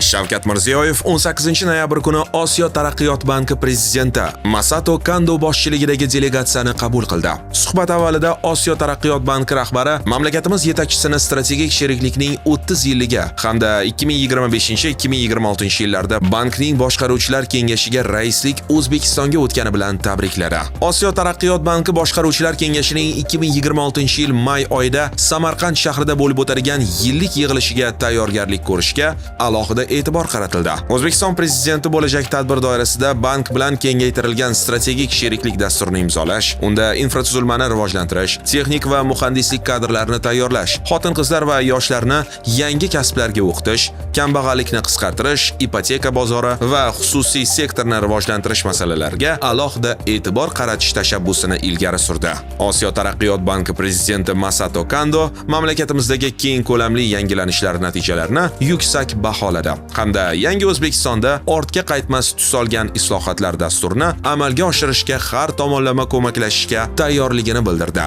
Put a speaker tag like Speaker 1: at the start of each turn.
Speaker 1: Shavkat Mirziyoyev 18-noyabr kuni Osiyo taraqqiyot banki prezidenti Masato Kando boshchiligidagi delegatsiyani qabul qildi. Suhbat avvalida Osiyo taraqqiyot banki rahbari mamlakatimiz yetakchisini strategik sheriklikning 30 yilligi hamda 2025-2026 yillarda bankning boshqaruvchilar kengashiga raislik O'zbekistonga o'tgani bilan tabrikladi. Osiyo taraqqiyot banki boshqaruvchilar kengashining 2026-yil may oyida Samarqand shahrida bo'lib o'tadigan yillik yig'ilishiga tayyorgarlik ko'rishga alohida e'tibor qaratildi. O'zbekiston prezidenti bo'lajak tadbir doirasida bank bilan kengaytirilgan strategik sheriklik dasturini imzolash, unda infratuzilmani rivojlantirish, texnik va muhandislik kadrlarini tayyorlash, xotin-qizlar va yoshlarni yangi kasblarga o'qitish, kambag'allikni qisqartirish, ipoteka bozori va xususiy sektorni rivojlantirish masalalariga alohida e'tibor qaratish tashabbusini ilgari surdi. Osiyo taraqqiyot banki prezidenti Masato Kando mamlakatimizdagi keng ko'lamli yangilanishlar natijalarini yuksak baholadi hamda yangi O'zbekistonda ortga qaytmas tus olgan islohotlar dasturini amalga oshirishga har tomonlama ko'maklashishga tayyorligini bildirdi.